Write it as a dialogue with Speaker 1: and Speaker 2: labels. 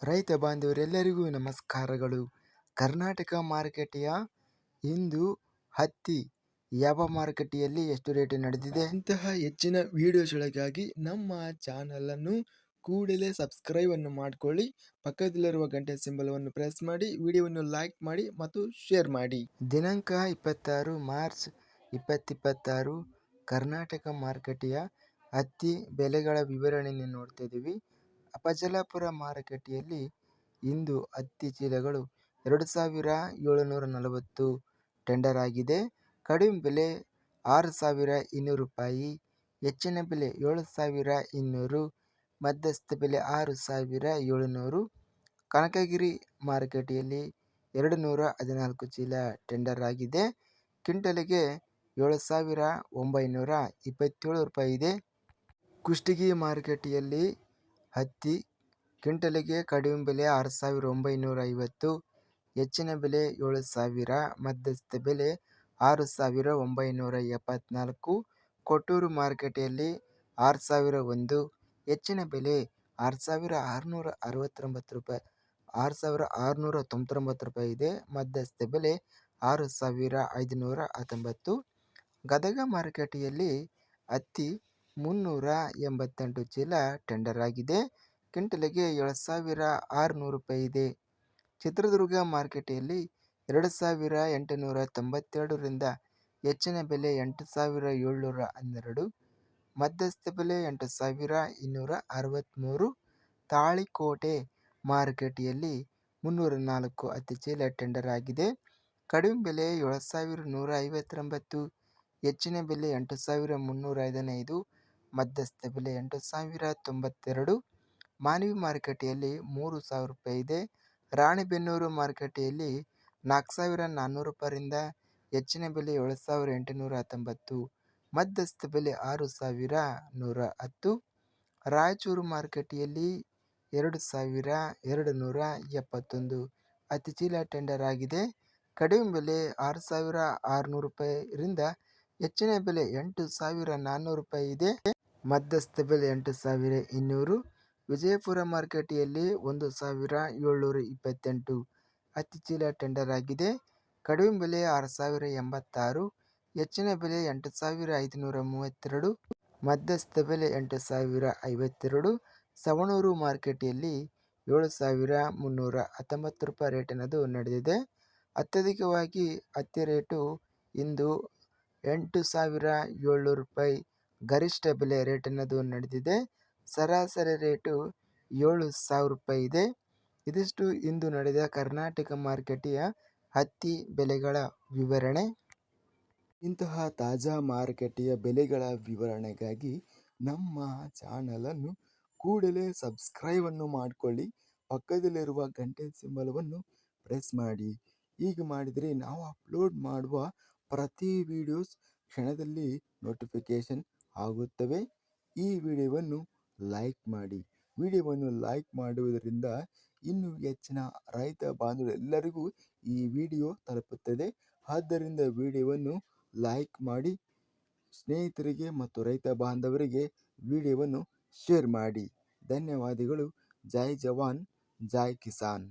Speaker 1: ರೈತ ಬಾಂಧವರೆಲ್ಲರಿಗೂ ನಮಸ್ಕಾರಗಳು. ಕರ್ನಾಟಕ ಮಾರುಕಟ್ಟೆಯ ಇಂದು ಹತ್ತಿ ಯಾವ ಮಾರುಕಟ್ಟೆಯಲ್ಲಿ ಎಷ್ಟು ರೇಟ್ ನಡೆದಿದೆ, ಇಂತಹ ಹೆಚ್ಚಿನ ವಿಡಿಯೋಸ್ಗಳಿಗಾಗಿ ನಮ್ಮ ಚಾನಲನ್ನು ಕೂಡಲೇ ಸಬ್ಸ್ಕ್ರೈಬ್ ಅನ್ನು ಮಾಡಿಕೊಳ್ಳಿ. ಪಕ್ಕದಲ್ಲಿರುವ ಗಂಟೆ ಸಿಂಬಲವನ್ನು ಪ್ರೆಸ್ ಮಾಡಿ, ವಿಡಿಯೋವನ್ನು ಲೈಕ್ ಮಾಡಿ ಮತ್ತು ಶೇರ್ ಮಾಡಿ. ದಿನಾಂಕ 26 ಮಾರ್ಚ್ 2026 ಕರ್ನಾಟಕ ಮಾರುಕಟ್ಟೆಯ ಹತ್ತಿ ಬೆಲೆಗಳ ವಿವರಣೆಯನ್ನು ನೋಡ್ತಾ ಇದ್ದೀವಿ. ಅಫಜಲಪುರ ಮಾರುಕಟ್ಟೆಯಲ್ಲಿ ಇಂದು ಹತ್ತಿ ಚೀಲಗಳು 2740 ಟೆಂಡರ್ ಆಗಿದೆ. ಕಡಿಮೆ ಬೆಲೆ 6200 ರೂಪಾಯಿ, ಹೆಚ್ಚಿನ ಬೆಲೆ 7200, ಮಧ್ಯಸ್ಥ ಬೆಲೆ 6700. ಕನಕಗಿರಿ ಮಾರುಕಟ್ಟೆಯಲ್ಲಿ 214 ಚೀಲ ಟೆಂಡರ್ ಆಗಿದೆ. ಕ್ವಿಂಟಲಿಗೆ 7927 ರೂಪಾಯಿ ಇದೆ. ಕುಷ್ಟಗಿ ಮಾರುಕಟ್ಟೆಯಲ್ಲಿ ಹತ್ತಿ ಕ್ವಿಂಟಲಿಗೆ ಕಡಿಮೆ ಬೆಲೆ 6950, ಹೆಚ್ಚಿನ ಬೆಲೆ 7000, ಮಧ್ಯಸ್ಥ ಬೆಲೆ 6974. ಕೊಟ್ಟೂರು ಮಾರುಕಟ್ಟೆಯಲ್ಲಿ 6001, ಹೆಚ್ಚಿನ ಬೆಲೆ 6669 ರೂಪಾಯಿ, 6699 ರೂಪಾಯಿ ಇದೆ. ಮಧ್ಯಸ್ಥ ಬೆಲೆ 6519. ಗದಗ ಮಾರುಕಟ್ಟೆಯಲ್ಲಿ ಹತ್ತಿ 388 ಚೀಲ ಟೆಂಡರ್ ಆಗಿದೆ. ಕ್ವಿಂಟಲಿಗೆ 7600 ರೂಪಾಯಿ ಇದೆ. ಚಿತ್ರದುರ್ಗ ಮಾರುಕಟ್ಟೆಯಲ್ಲಿ 2892ರಿಂದ ಹೆಚ್ಚಿನ ಬೆಲೆ 8712, ಮಧ್ಯಸ್ಥ ಬೆಲೆ 8263. ತಾಳಿಕೋಟೆ ಮಾರುಕಟ್ಟೆಯಲ್ಲಿ 304 ಹತ್ತಿ ಚೀಲ ಟೆಂಡರ್ ಆಗಿದೆ. ಕಡಿಮೆ ಬೆಲೆ 7159, ಹೆಚ್ಚಿನ ಬೆಲೆ 8315, ಮಧ್ಯಸ್ಥ ಬೆಲೆ 8092. ಮಾನ್ವಿ ಮಾರುಕಟ್ಟೆಯಲ್ಲಿ 3000 ರೂಪಾಯಿ ಇದೆ. ರಾಣಿಬೆನ್ನೂರು ಮಾರುಕಟ್ಟೆಯಲ್ಲಿ 4400 ರೂಪಾಯಿಯಿಂದ ಹೆಚ್ಚಿನ ಬೆಲೆ 7819, ಮಧ್ಯಸ್ಥ ಬೆಲೆ 6110. ರಾಯಚೂರು ಮಾರುಕಟ್ಟೆಯಲ್ಲಿ 2271 ಹತ್ತಿ ಚೀಲ ಟೆಂಡರ್ ಆಗಿದೆ. ಕಡಿಮೆ ಬೆಲೆ 6600 ರೂಪಾಯಿರಿಂದ ಹೆಚ್ಚಿನ ಬೆಲೆ 8400 ರೂಪಾಯಿ ಇದೆ. ಮಧ್ಯಸ್ಥ ಬೆಲೆ 8200. ವಿಜಯಪುರ ಮಾರುಕಟ್ಟೆಯಲ್ಲಿ 1728 ಹತ್ತಿ ಚೀಲ ಟೆಂಡರ್ ಆಗಿದೆ. ಕಡಿಮೆ ಬೆಲೆ 6086, ಹೆಚ್ಚಿನ ಬೆಲೆ 8532, ಮಧ್ಯಸ್ಥ ಬೆಲೆ 8052. ಸವಣೂರು ಮಾರುಕಟ್ಟೆಯಲ್ಲಿ 7319 ರೂಪಾಯಿ ರೇಟ್ ಅನ್ನೋದು ನಡೆದಿದೆ. ಅತ್ಯಧಿಕವಾಗಿ ಹತ್ತಿ ರೇಟು ಇಂದು 8700 ರೂಪಾಯಿ ಗರಿಷ್ಠ ಬೆಲೆ ರೇಟ್ ಅನ್ನೋದು ನಡೆದಿದೆ. ಸರಾಸರಿ ರೇಟು 7000 ರೂಪಾಯಿ ಇದೆ. ಇದಿಷ್ಟು ಇಂದು ನಡೆದ ಕರ್ನಾಟಕ ಮಾರುಕಟ್ಟೆಯ ಹತ್ತಿ ಬೆಲೆಗಳ ವಿವರಣೆ. ಇಂತಹ ತಾಜಾ ಮಾರುಕಟ್ಟೆಯ ಬೆಲೆಗಳ ವಿವರಣೆಗಾಗಿ ನಮ್ಮ ಚಾನಲನ್ನು ಕೂಡಲೇ ಸಬ್ಸ್ಕ್ರೈಬ್ ಅನ್ನು ಮಾಡಿಕೊಳ್ಳಿ. ಪಕ್ಕದಲ್ಲಿರುವ ಗಂಟೆ ಸಿಂಬಲವನ್ನು ಪ್ರೆಸ್ ಮಾಡಿ. ಹೀಗೆ ಮಾಡಿದರೆ ನಾವು ಅಪ್ಲೋಡ್ ಮಾಡುವ ಪ್ರತಿ ವಿಡಿಯೋಸ್ ಕ್ಷಣದಲ್ಲಿ ನೋಟಿಫಿಕೇಶನ್ ಆಗುತ್ತವೆ. ಈ ವಿಡಿಯೋವನ್ನು ಲೈಕ್ ಮಾಡಿ. ವಿಡಿಯೋವನ್ನು ಲೈಕ್ ಮಾಡುವುದರಿಂದ ಇನ್ನೂ ಹೆಚ್ಚಿನ ರೈತ ಬಾಂಧವರೆಲ್ಲರಿಗೂ ಈ ವಿಡಿಯೋ ತಲುಪುತ್ತದೆ. ಆದ್ದರಿಂದ ವಿಡಿಯೋವನ್ನು ಲೈಕ್ ಮಾಡಿ, ಸ್ನೇಹಿತರಿಗೆ ಮತ್ತು ರೈತ ಬಾಂಧವರಿಗೆ ವಿಡಿಯೋವನ್ನು ಶೇರ್ ಮಾಡಿ. ಧನ್ಯವಾದಗಳು. ಜೈ ಜವಾನ್, ಜೈ ಕಿಸಾನ್.